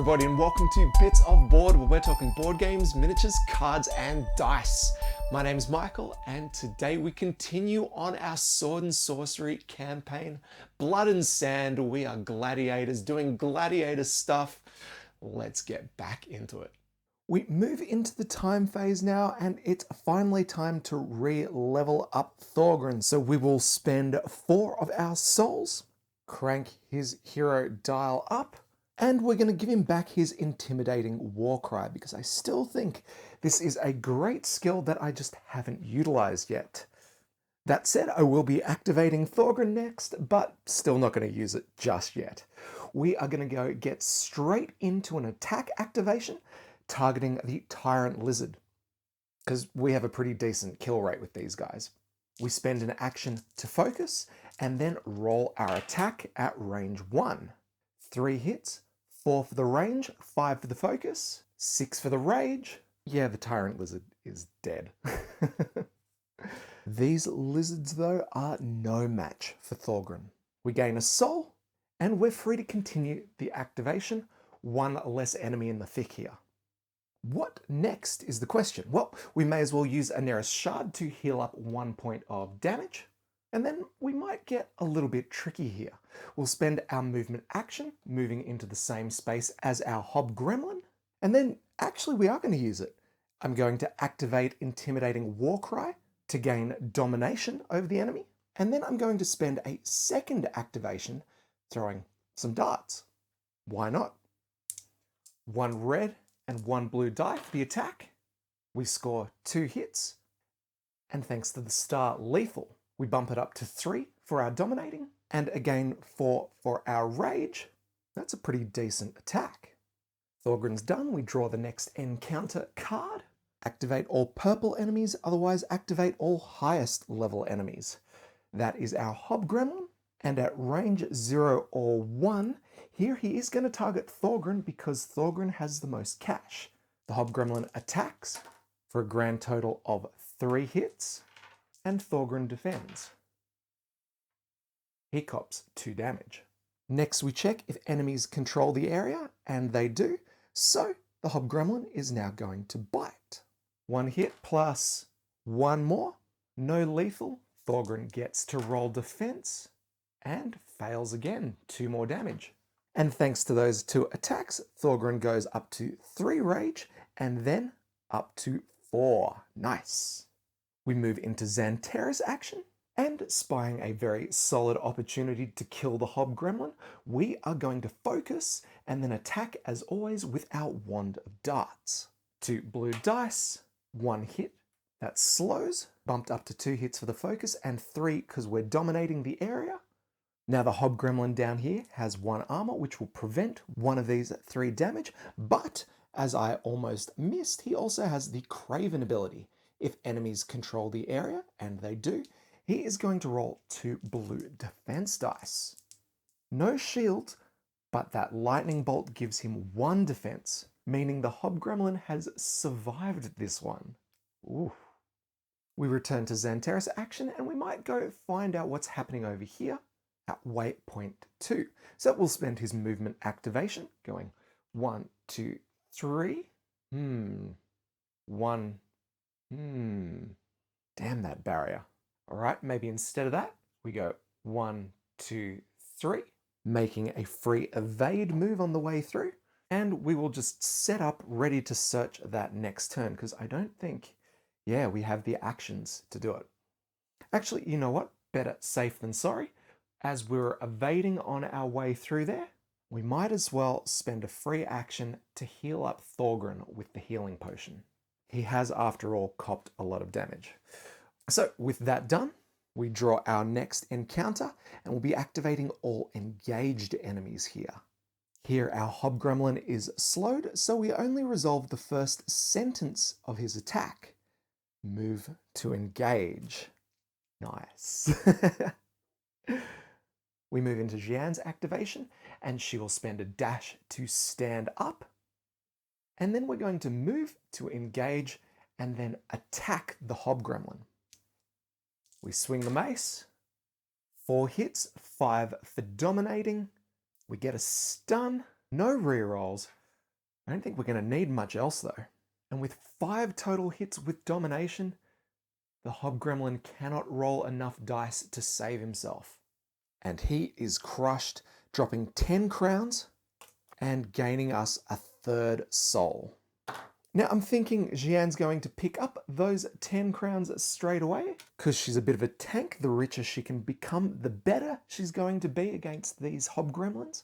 everybody, and welcome to Bits of Board, where we're talking board games, miniatures, cards, and dice. My name is Michael, and today we continue on our Sword and Sorcery campaign. Blood and Sand, we are gladiators doing gladiator stuff. Let's get back into it. We move into the time phase now, and it's finally time to re-level up Thorgrim. So we will spend 4 of our souls, crank his hero dial up, and we're going to give him back his intimidating war cry, because I still think this is a great skill that I just haven't utilized yet. That said, I will be activating Thorgrim next, but still not going to use it just yet. We are going to go get straight into an attack activation, targeting the Tyrant Lizard, because we have a pretty decent kill rate with these guys. We spend an action to focus, and then roll our attack at range 1. 3 hits, 4 for the range, 5 for the focus, 6 for the rage. Yeah, the Tyrant Lizard is dead. These lizards, though, are no match for Thorgrim. We gain a soul, and we're free to continue the activation. 1 less enemy in the thick here. What next is the question? Well, we may as well use a nearest shard to heal up 1 point of damage. And then we might get a little bit tricky here. We'll spend our movement action moving into the same space as our Hobgremlin. And then actually we are going to use it. I'm going to activate Intimidating Warcry to gain domination over the enemy. And then I'm going to spend a second activation throwing some darts. Why not? 1 red and 1 blue die for the attack. We score 2 hits. And thanks to the star lethal, we bump it up to 3 for our dominating, and again 4 for our rage. That's a pretty decent attack. Thorgrim's done. We draw the next encounter card. Activate all purple enemies, otherwise activate all highest level enemies. That is our Hobgremlin, and at range 0 or 1, here he is going to target Thorgrim because Thorgrim has the most cash. The Hobgremlin attacks for a grand total of 3 hits. And Thorgrim defends. He cops 2 damage. Next we check if enemies control the area, and they do, so the Hobgremlin is now going to bite. 1 hit plus 1 more, no lethal. Thorgrim gets to roll defense, and fails again, 2 more damage. And thanks to those 2 attacks, Thorgrim goes up to 3 rage, and then up to 4. Nice. We move into Xanterra's action, and spying a very solid opportunity to kill the Hobgremlin, we are going to focus and then attack as always with our Wand of Darts. 2 blue dice, 1 hit, that slows, bumped up to 2 hits for the focus, and 3 because we're dominating the area. Now the Hobgremlin down here has 1 armor, which will prevent 1 of these 3 damage, but as I almost missed, he also has the Craven ability. If enemies control the area, and they do, he is going to roll 2 blue defense dice. No shield, but that lightning bolt gives him 1 defense, meaning the Hobgremlin has survived this one. Ooh. We return to Xanterra's action, and we might go find out what's happening over here at waypoint 2. So we'll spend his movement activation, going 1, 2, 3. 1. Damn that barrier. All right, maybe instead of that, we go 1, 2, 3, making a free evade move on the way through. And we will just set up ready to search that next turn, because I don't think, we have the actions to do it. Actually, you know what? Better safe than sorry. As we're evading on our way through there, we might as well spend a free action to heal up Thorgrim with the healing potion. He has, after all, copped a lot of damage. So with that done, we draw our next encounter, and we'll be activating all engaged enemies here. Here our Hobgremlin is slowed, so we only resolve the first sentence of his attack. Move to engage. Nice. We move into Jian's activation, and she will spend a dash to stand up. And then we're going to move to engage and then attack the Hobgremlin. We swing the mace. 4 hits, 5 for dominating. We get a stun, no rerolls, I don't think we're going to need much else though. And with 5 total hits with domination, the Hobgremlin cannot roll enough dice to save himself. And he is crushed, dropping 10 crowns and gaining us a 3rd soul. Now I'm thinking Xian's going to pick up those 10 crowns straight away because she's a bit of a tank. The richer she can become, the better she's going to be against these Hobgremlins.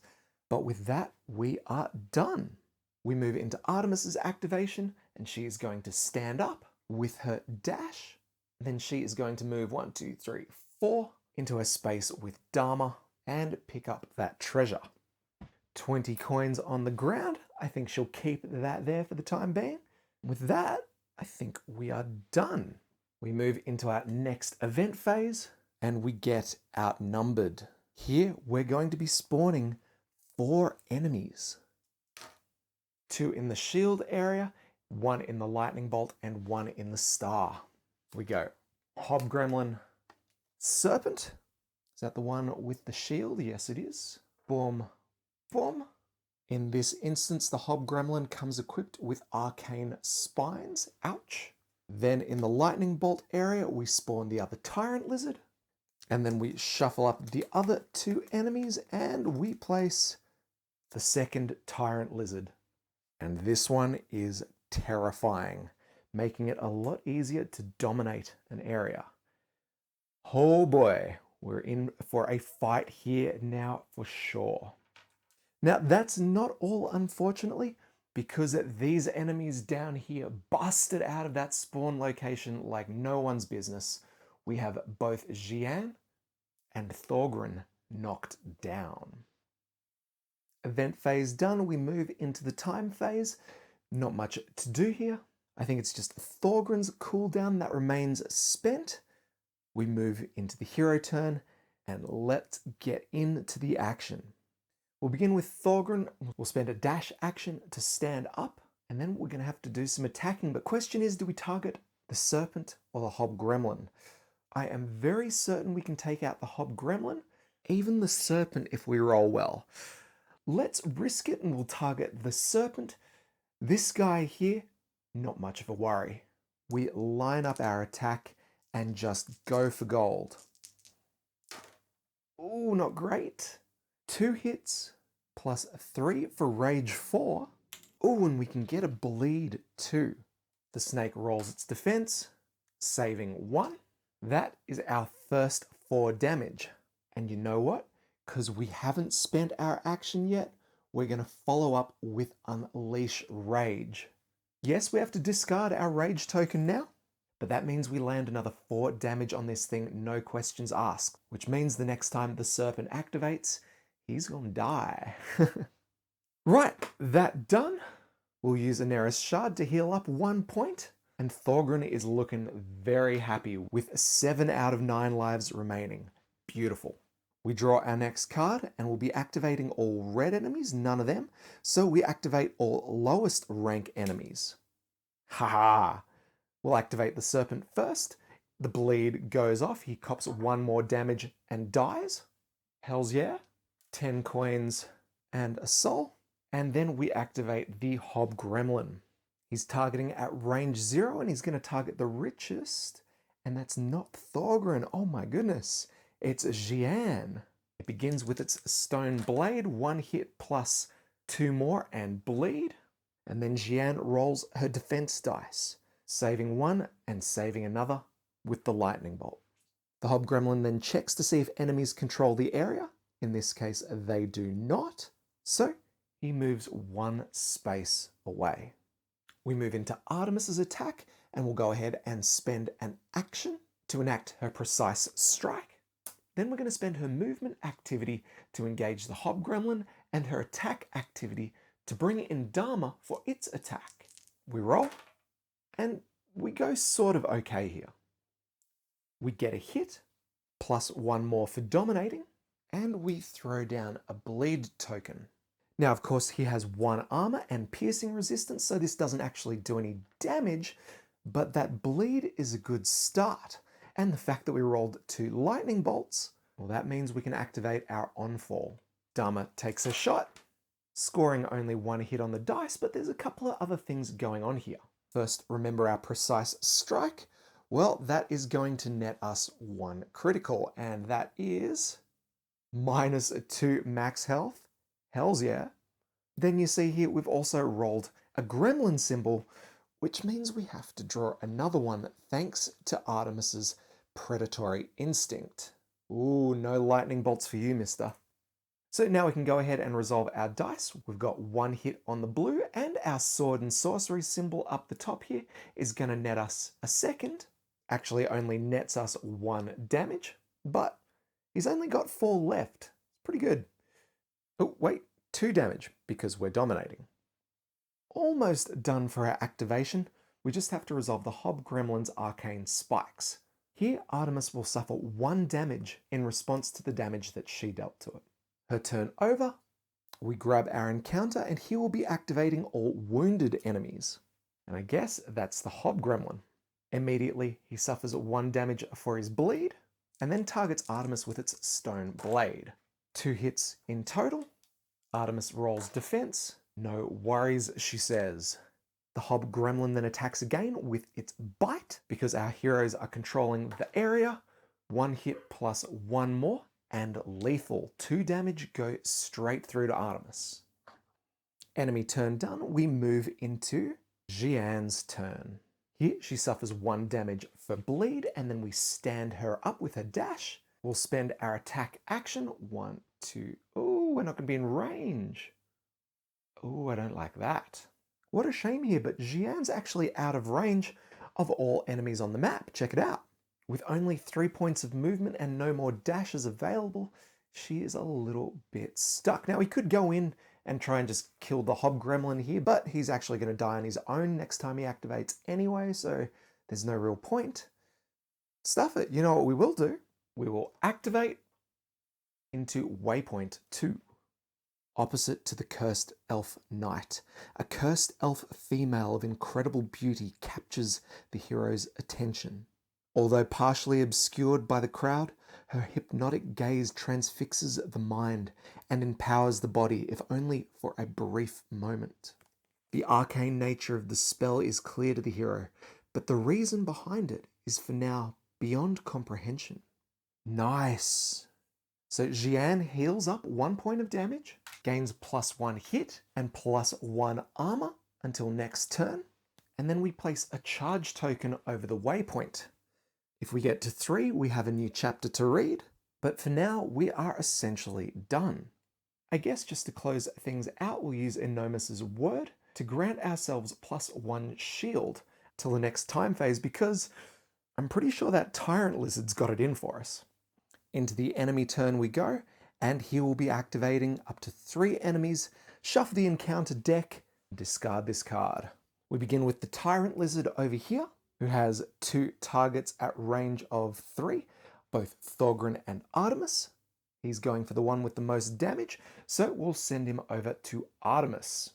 But with that, we are done. We move into Artemis's activation and she is going to stand up with her dash. Then she is going to move 1, 2, 3, 4 into a space with Dharma and pick up that treasure. 20 coins on the ground. I think she'll keep that there for the time being. With that, I think we are done. We move into our next event phase and we get outnumbered. Here, we're going to be spawning 4 enemies. 2 in the shield area, 1 in the lightning bolt, and 1 in the star. We go Hobgremlin Serpent. Is that the one with the shield? Yes, it is. Boom, boom. In this instance, the Hobgremlin comes equipped with arcane spines. Ouch. Then in the lightning bolt area, we spawn the other tyrant lizard. And then we shuffle up the other 2 enemies and we place the second tyrant lizard. And this one is terrifying, making it a lot easier to dominate an area. Oh boy, we're in for a fight here now for sure. Now that's not all, unfortunately, because these enemies down here busted out of that spawn location like no one's business. We have both Xian and Thorgrin knocked down. Event phase done, we move into the time phase. Not much to do here. I think it's just Thorgrin's cooldown that remains spent. We move into the hero turn and let's get into the action. We'll begin with Thorgrin. We'll spend a dash action to stand up and then we're going to have to do some attacking. But question is, do we target the serpent or the Hobgremlin? I am very certain we can take out the Hobgremlin, even the serpent if we roll well. Let's risk it and we'll target the serpent. This guy here, not much of a worry. We line up our attack and just go for gold. Ooh, not great. 2 hits plus 3 for rage 4. Ooh, and we can get a bleed too. The snake rolls its defense, saving 1. That is our first 4 damage. And you know what? Because we haven't spent our action yet, we're going to follow up with Unleash Rage. Yes, we have to discard our Rage token now, but that means we land another 4 damage on this thing, no questions asked, which means the next time the serpent activates, he's going to die. Right, that done. We'll use Aneris Shard to heal up 1 point, and Thorgrin is looking very happy with 7 out of 9 lives remaining. Beautiful. We draw our next card and we'll be activating all red enemies, none of them. So we activate all lowest rank enemies. Haha! We'll activate the serpent first. The bleed goes off. He cops 1 more damage and dies. Hells yeah. 10 coins and a soul. And then we activate the Hobgremlin. He's targeting at range 0 and he's going to target the richest. And that's not Thorgrin. Oh my goodness. It's Xian. It begins with its stone blade, 1 hit plus 2 more and bleed. And then Xian rolls her defense dice, saving 1 and saving another with the lightning bolt. The Hobgremlin then checks to see if enemies control the area. In this case, they do not. So he moves 1 space away. We move into Artemis's attack and we'll go ahead and spend an action to enact her precise strike. Then we're going to spend her movement activity to engage the Hobgremlin and her attack activity to bring in Dharma for its attack. We roll and we go sort of okay here. We get a hit plus 1 more for dominating and we throw down a bleed token. Now, of course, he has 1 armor and piercing resistance, so this doesn't actually do any damage, but that bleed is a good start. And the fact that we rolled 2 lightning bolts, well, that means we can activate our onfall. Dharma takes a shot, scoring only one hit on the dice, but there's a couple of other things going on here. First, remember our precise strike? Well, that is going to net us one critical, and that is -2 max health. Hells yeah. Then you see here we've also rolled a gremlin symbol, which means we have to draw another one thanks to Artemis's predatory instinct. Ooh, no lightning bolts for you, mister. So now we can go ahead and resolve our dice. We've got one hit on the blue, and our sword and sorcery symbol up the top here is going to net us a second. Actually only nets us 1 damage, but he's only got 4 left. Pretty good. Oh, wait, 2 damage because we're dominating. Almost done for our activation. We just have to resolve the Hobgremlin's arcane spikes. Here, Artemis will suffer 1 damage in response to the damage that she dealt to it. Her turn over, we grab our encounter, and he will be activating all wounded enemies. And I guess that's the Hobgremlin. Immediately, he suffers 1 damage for his bleed, and then targets Artemis with its stone blade. 2 hits in total. Artemis rolls defense. No worries, she says. The Hobgremlin then attacks again with its bite, because our heroes are controlling the area. 1 hit plus 1 more. And lethal. 2 damage go straight through to Artemis. Enemy turn done, we move into Jian's turn. Here she suffers 1 damage for bleed, and then we stand her up with a dash. We'll spend our attack action. 1, 2. Oh, we're not going to be in range. Oh, I don't like that. What a shame here, but Jian's actually out of range of all enemies on the map. Check it out. With only 3 points of movement and no more dashes available, she is a little bit stuck. Now, he could go in and try and just kill the Hobgremlin here, but he's actually going to die on his own next time he activates anyway, so there's no real point. Stuff it. You know what we will do? We will activate into Waypoint 2. Opposite to the Cursed Elf Knight. A cursed elf female of incredible beauty captures the hero's attention. Although partially obscured by the crowd, her hypnotic gaze transfixes the mind and empowers the body, if only for a brief moment. The arcane nature of the spell is clear to the hero, but the reason behind it is for now beyond comprehension. Nice. So Jian heals up 1 point of damage, gains +1 hit and +1 armor until next turn, and then we place a charge token over the waypoint. If we get to 3, we have a new chapter to read, but for now, we are essentially done. I guess just to close things out, we'll use Enomis's word to grant ourselves +1 shield till the next time phase, because I'm pretty sure that Tyrant Lizard's got it in for us. Into the enemy turn we go, and he will be activating up to 3 enemies. Shuffle the encounter deck, and discard this card. We begin with the Tyrant Lizard over here, who has 2 targets at range of 3, both Thorgrin and Artemis. He's going for the one with the most damage, so we'll send him over to Artemis.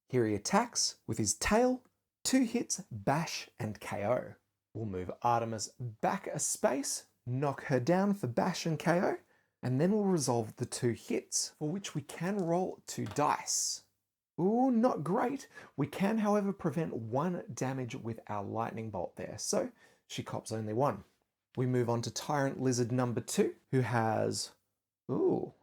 Here he attacks with his tail, 2 hits, bash, and KO. We'll move Artemis back a space, knock her down for bash and KO, and then we'll resolve the 2 hits, for which we can roll 2 dice. Ooh, not great. We can, however, prevent 1 damage with our lightning bolt there, so she cops only 1. We move on to Tyrant Lizard number 2, who has... Ooh.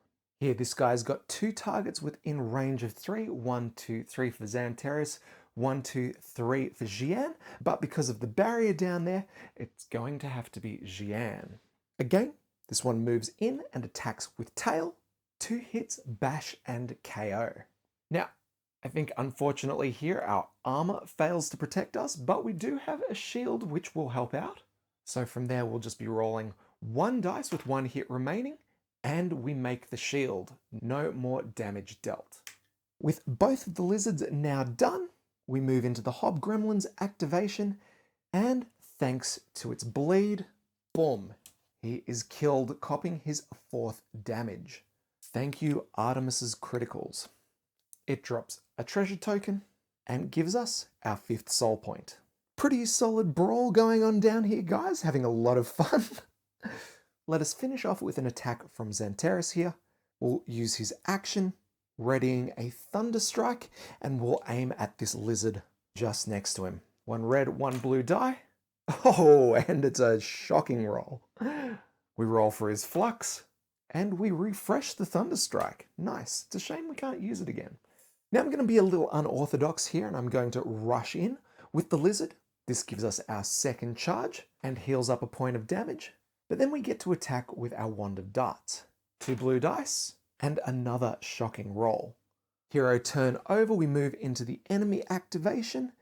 Here, this guy's got 2 targets within range of 3. 1, 2, 3 for Xantaris, 1, 2, 3 for Jian, but because of the barrier down there, it's going to have to be Jian. Again, this one moves in and attacks with tail, 2 hits, bash, and KO. Now, I think unfortunately here our armor fails to protect us, but we do have a shield which will help out. So from there we'll just be rolling 1 dice with 1 hit remaining, and we make the shield. No more damage dealt. With both of the lizards now done, we move into the Hobgremlin's activation, and thanks to its bleed, boom, he is killed, copping his 4th damage. Thank you, Artemis's criticals. It drops a treasure token and gives us our 5th soul point. Pretty solid brawl going on down here, guys. Having a lot of fun. Let us finish off with an attack from Xantaris here. We'll use his action readying a thunder strike, and we'll aim at this lizard just next to him. 1 red, 1 blue die. Oh, and it's a shocking roll. We roll for his flux, and we refresh the thunder strike. Nice. It's a shame we can't use it again. Now I'm going to be a little unorthodox here, and I'm going to rush in with the lizard. This gives us our second charge and heals up a point of damage. But then we get to attack with our Wand of Darts. 2 blue dice and another shocking roll. Hero turn over, we move into the enemy activation,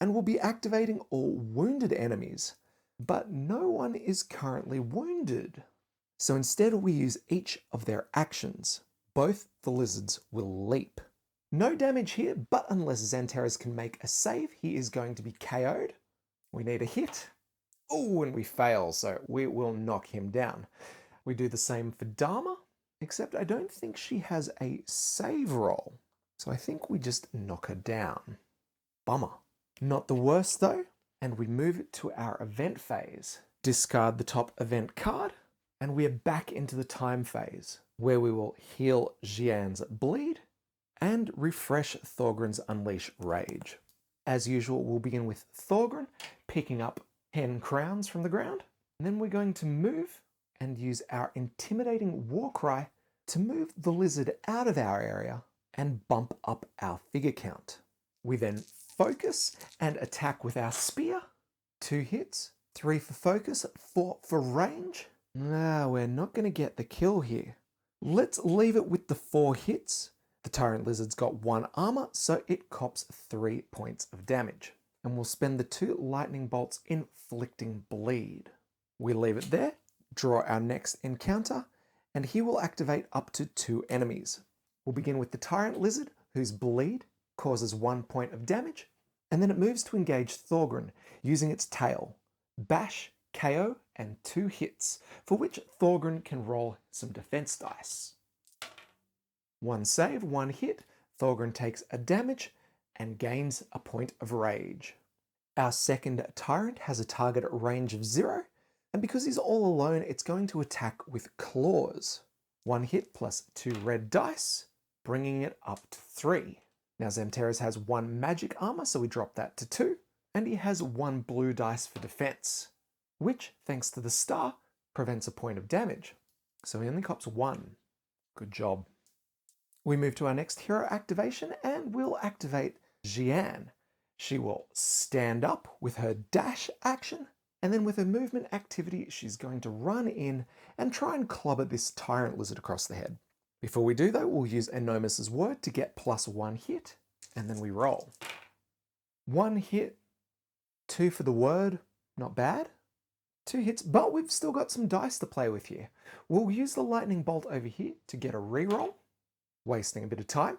and we'll be activating all wounded enemies. But no one is currently wounded. So instead we use each of their actions. Both the lizards will leap. No damage here, but unless Xantares can make a save, he is going to be KO'd. We need a hit. Oh, and we fail, so we will knock him down. We do the same for Dharma, except I don't think she has a save roll. So I think we just knock her down. Bummer. Not the worst though, and we move it to our event phase. Discard the top event card, and we are back into the time phase, where we will heal Xian's bleed and refresh Thorgrin's Unleash Rage. As usual, we'll begin with Thorgrin, picking up 10 crowns from the ground, and then we're going to move and use our intimidating war cry to move the lizard out of our area and bump up our figure count. We then focus and attack with our spear. 2 hits, 3 for focus, 4 for range. No, we're not going to get the kill here. Let's leave it with the 4 hits. The Tyrant Lizard's got 1 armor, so it cops 3 points of damage. And we'll spend the 2 lightning bolts inflicting bleed. We leave it there, draw our next encounter, and he will activate up to 2 enemies. We'll begin with the Tyrant Lizard, whose bleed causes 1 point of damage, and then it moves to engage Thorgrin using its tail. Bash, KO, and 2 hits, for which Thorgrin can roll some defense dice. 1 save, 1 hit, Thorgrin takes a damage and gains a point of rage. Our second Tyrant has a target range of 0, and because he's all alone, it's going to attack with claws. 1 hit plus 2 red dice, bringing it up to 3. Now Xantares has 1 magic armor, so we drop that to 2, and he has 1 blue dice for defense, which, thanks to the star, prevents a point of damage. So he only cops 1. Good job. We move to our next hero activation, and we'll activate Xian. She will stand up with her dash action, and then with her movement activity, she's going to run in and try and clobber this Tyrant Lizard across the head. Before we do though, we'll use Anomus's word to get +1 hit, and then we roll. 1 hit, 2 for the word, not bad. 2 hits, but we've still got some dice to play with here. We'll use the lightning bolt over here to get a reroll, wasting a bit of time.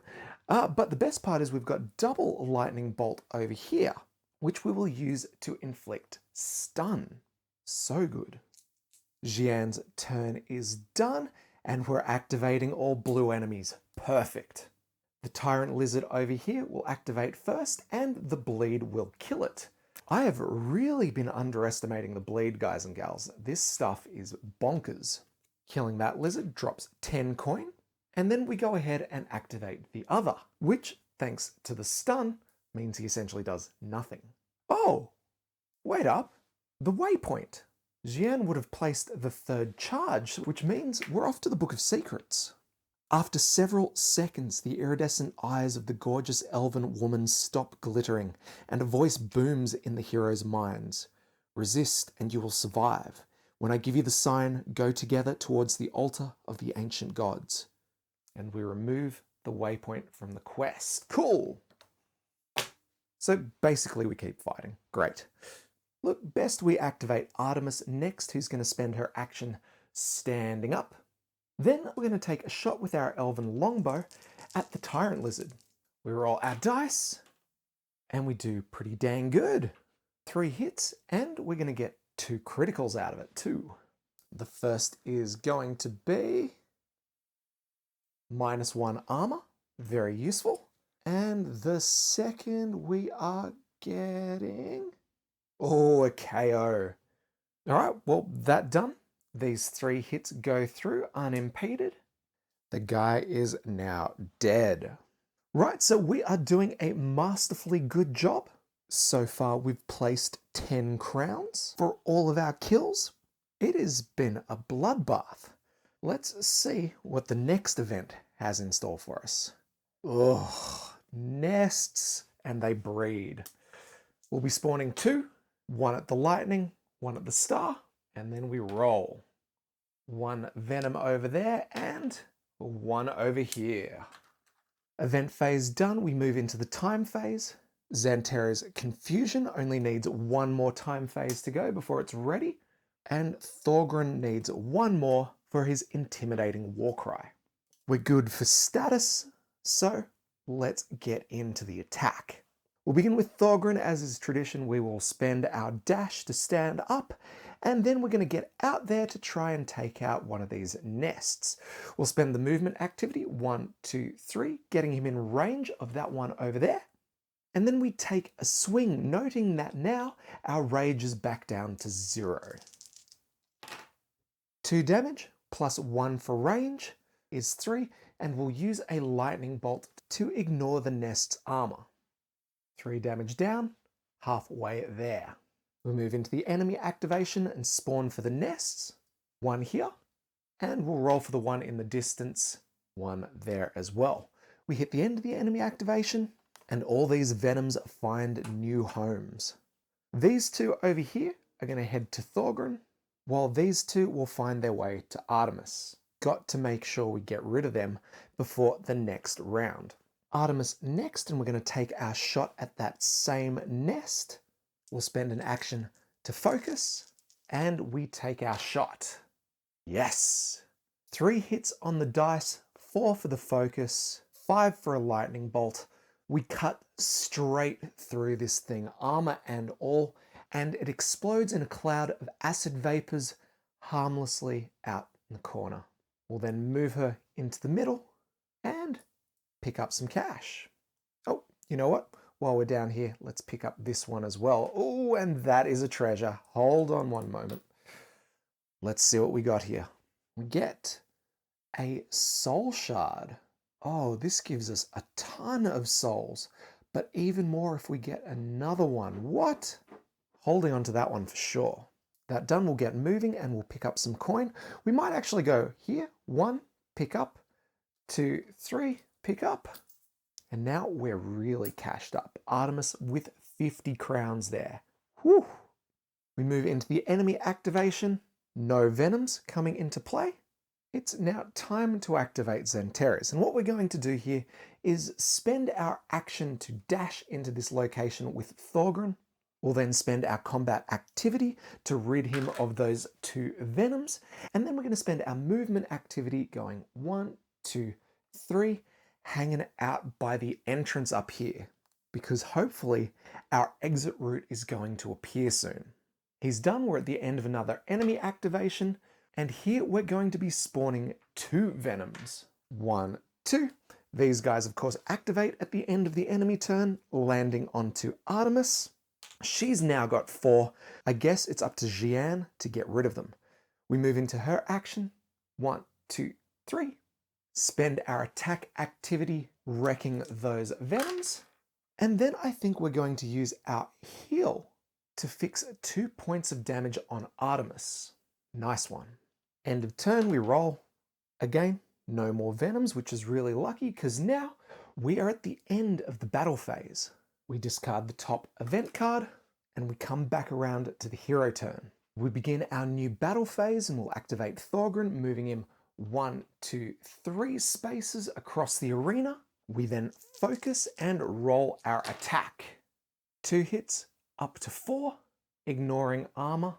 But the best part is we've got double lightning bolt over here, which we will use to inflict stun. So good. Xian's turn is done, and we're activating all blue enemies. Perfect. The Tyrant Lizard over here will activate first, and the bleed will kill it. I have really been underestimating the bleed, guys and gals. This stuff is bonkers. Killing that lizard drops 10 coin, and then we go ahead and activate the other, which, thanks to the stun, means he essentially does nothing. Oh, wait up. The waypoint. Xian would have placed the 3rd charge, which means we're off to the Book of Secrets. After several seconds, the iridescent eyes of the gorgeous elven woman stop glittering, and a voice booms in the hero's minds. Resist, and you will survive. When I give you the sign, go together towards the altar of the ancient gods. And we remove the waypoint from the quest. Cool! So basically we keep fighting. Great. Look, best we activate Artemis next, who's going to spend her action standing up. Then we're going to take a shot with our elven longbow at the Tyrant Lizard. We roll our dice, and we do pretty dang good. 3 hits, and we're going to get 2 criticals out of it too. The first is going to be -1 armor, very useful. And the second we are getting, a KO. All right, well, that done. These 3 hits go through unimpeded. The guy is now dead. Right, so we are doing a masterfully good job. So far, we've placed 10 crowns for all of our kills. It has been a bloodbath. Let's see what the next event has in store for us. Ugh, nests, and they breed. We'll be spawning 2, 1 at the lightning, 1 at the star, and then we roll. 1 venom over there and 1 over here. Event phase done, we move into the time phase. Xanterra's Confusion only needs 1 more time phase to go before it's ready. And Thorgrim needs 1 more for his Intimidating Warcry. We're good for status, so let's get into the attack. We'll begin with Thorgrim. As is tradition, we will spend our dash to stand up, and then we're going to get out there to try and take out one of these nests. We'll spend the movement activity, 1, 2, 3, getting him in range of that one over there. And then we take a swing, noting that now our rage is back down to 0. 2 damage plus 1 for range is 3, and we'll use a lightning bolt to ignore the nest's armor. 3 damage down, halfway there. We move into the enemy activation and spawn for the nests. 1 here, and we'll roll for the 1 in the distance, 1 there as well. We hit the end of the enemy activation, and all these venoms find new homes. These 2 over here are going to head to Thorgrim, while these 2 will find their way to Artemis. Got to make sure we get rid of them before the next round. Artemis next, and we're going to take our shot at that same nest. We'll spend an action to focus, and we take our shot. Yes! 3 hits on the dice, 4 for the focus, 5 for a lightning bolt. We cut straight through this thing, armor and all, and it explodes in a cloud of acid vapors harmlessly out in the corner. We'll then move her into the middle and pick up some cash. Oh, you know what? While we're down here, let's pick up this one as well. Oh, and that is a treasure. Hold on one moment. Let's see what we got here. We get a soul shard. Oh, this gives us a ton of souls, but even more if we get another one. What? Holding on to that one for sure. That done, we'll get moving and we'll pick up some coin. We might actually go here. 1, pick up. 2, 3, pick up. And now we're really cashed up. Artemis with 50 crowns there. Whew. We move into the enemy activation. No venoms coming into play. It's now time to activate Xanterra's. And what we're going to do here is spend our action to dash into this location with Thorgrim. We'll then spend our combat activity to rid him of those 2 venoms. And then we're going to spend our movement activity going 1, 2, 3, hanging out by the entrance up here, because hopefully our exit route is going to appear soon. He's done. We're at the end of another enemy activation. And here we're going to be spawning 2 venoms. 1, 2. These guys, of course, activate at the end of the enemy turn, landing onto Artemis. She's now got 4. I guess it's up to Jian to get rid of them. We move into her action. 1, 2, 3. Spend our attack activity wrecking those venoms. And then I think we're going to use our heal to fix 2 points of damage on Artemis. Nice one. End of turn, we roll. Again, no more venoms, which is really lucky because now we are at the end of the battle phase. We discard the top event card and we come back around to the hero turn. We begin our new battle phase and we'll activate Thorgrim, moving him 1, 2, 3 spaces across the arena. We then focus and roll our attack. 2 hits up to 4, ignoring armor.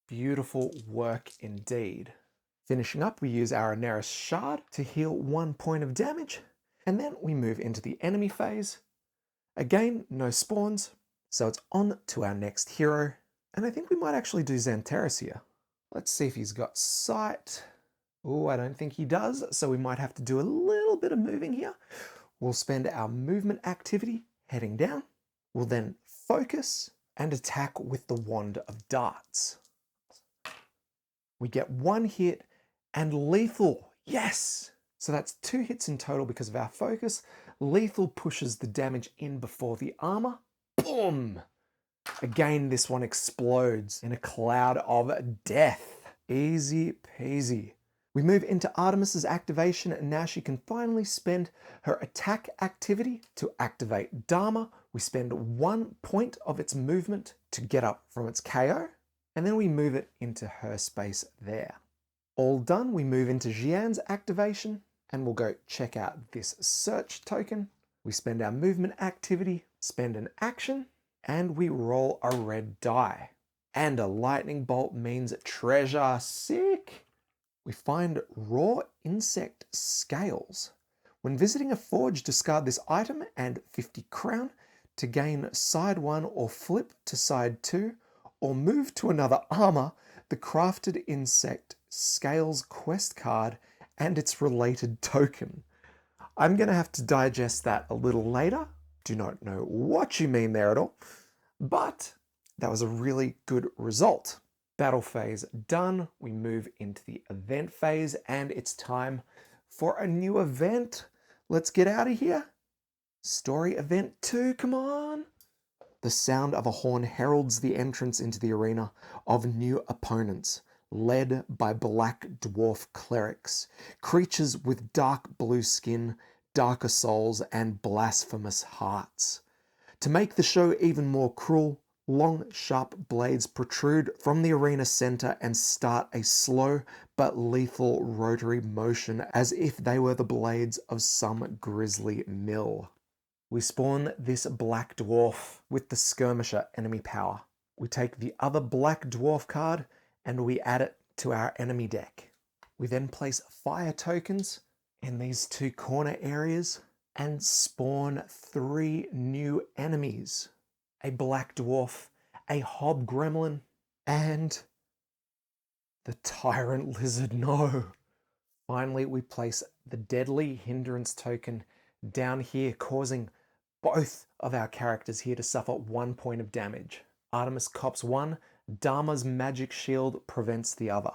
Beautiful work indeed. Finishing up, we use our Aneris Shard to heal 1 point of damage, and then we move into the enemy phase. Again, no spawns, so it's on to our next hero, and I think we might actually do Xanterra's here. Let's see if he's got sight. Oh, I don't think he does, so we might have to do a little bit of moving here. We'll spend our movement activity heading down. We'll then focus and attack with the Wand of Darts. We get 1 hit and lethal. Yes! So that's 2 hits in total because of our focus. Lethal pushes the damage in before the armor. Boom! Again, this one explodes in a cloud of death. Easy peasy. We move into Artemis's activation, and now she can finally spend her attack activity to activate Dharma. We spend 1 point of its movement to get up from its KO, and then we move it into her space there. All done, we move into Xian's activation, and we'll go check out this search token. We spend our movement activity, spend an action, and we roll a red die. And a lightning bolt means treasure. Sick! We find raw insect scales. When visiting a forge, discard this item and 50 crown to gain side 1 or flip to side 2, or move to another armor the crafted insect scales quest card and its related token. I'm going to have to digest that a little later. Do not know what you mean there at all, but that was a really good result. Battle phase done. We move into the event phase, and it's time for a new event. Let's get out of here. Story event 2, come on. The sound of a horn heralds the entrance into the arena of new opponents, led by black dwarf clerics, creatures with dark blue skin, darker souls, and blasphemous hearts. To make the show even more cruel, long, sharp blades protrude from the arena center and start a slow but lethal rotary motion as if they were the blades of some grisly mill. We spawn this black dwarf with the skirmisher enemy power. We take the other black dwarf card and we add it to our enemy deck. We then place fire tokens in these 2 corner areas and spawn 3 new enemies. A black dwarf, a hobgremlin, and the tyrant lizard. No. Finally, we place the deadly hindrance token down here, causing both of our characters here to suffer 1 point of damage. Artemis cops 1, Dharma's magic shield prevents the other.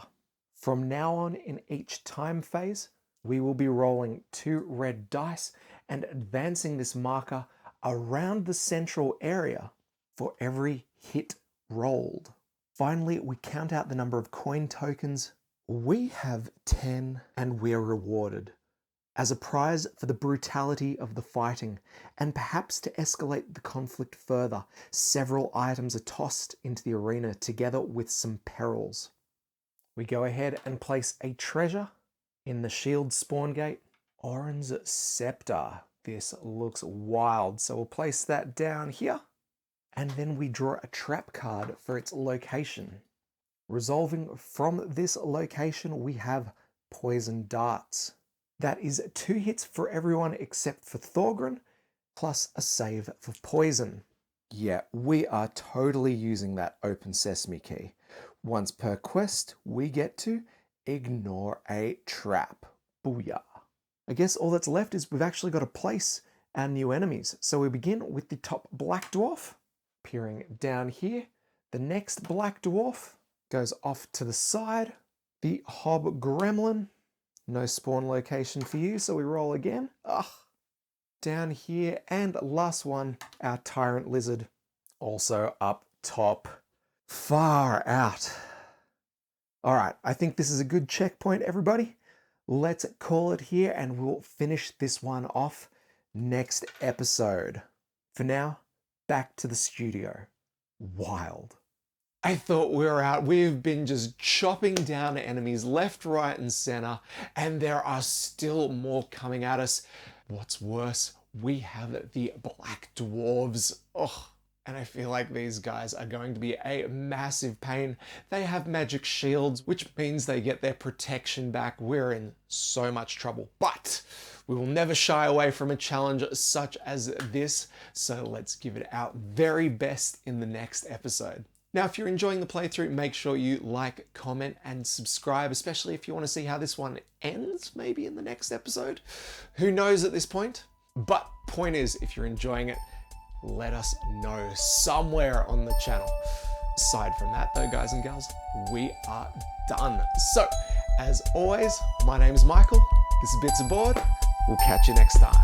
From now on, in each time phase, we will be rolling 2 red dice and advancing this marker around the central area for every hit rolled. Finally, we count out the number of coin tokens. We have 10 and we're rewarded. As a prize for the brutality of the fighting, and perhaps to escalate the conflict further, several items are tossed into the arena together with some perils. We go ahead and place a treasure in the shield spawn gate. Orin's Scepter. This looks wild, so we'll place that down here. And then we draw a trap card for its location. Resolving from this location, we have Poison Darts. That is 2 hits for everyone except for Thorgren, plus a save for poison. Yeah, we are totally using that open sesame key. Once per quest, we get to ignore a trap. Booyah. I guess all that's left is we've actually got to place our new enemies. So we begin with the top black dwarf, appearing down here. The next black dwarf goes off to the side. The hobgremlin. No spawn location for you, so we roll again. Down here, and last one, our tyrant lizard, also up top. Far out. All right, I think this is a good checkpoint, everybody. Let's call it here, and we'll finish this one off next episode. For now, back to the studio. Wild. I thought we were out. We've been just chopping down enemies left, right, and center, and there are still more coming at us. What's worse, we have the black dwarves. And I feel like these guys are going to be a massive pain. They have magic shields, which means they get their protection back. We're in so much trouble, but we will never shy away from a challenge such as this. So let's give it our very best in the next episode. Now, if you're enjoying the playthrough, make sure you like, comment, and subscribe, especially if you want to see how this one ends, maybe in the next episode. Who knows at this point? But point is, if you're enjoying it, let us know somewhere on the channel. Aside from that, though, guys and gals, we are done. So, as always, my name is Michael. This is Bits Aboard. We'll catch you next time.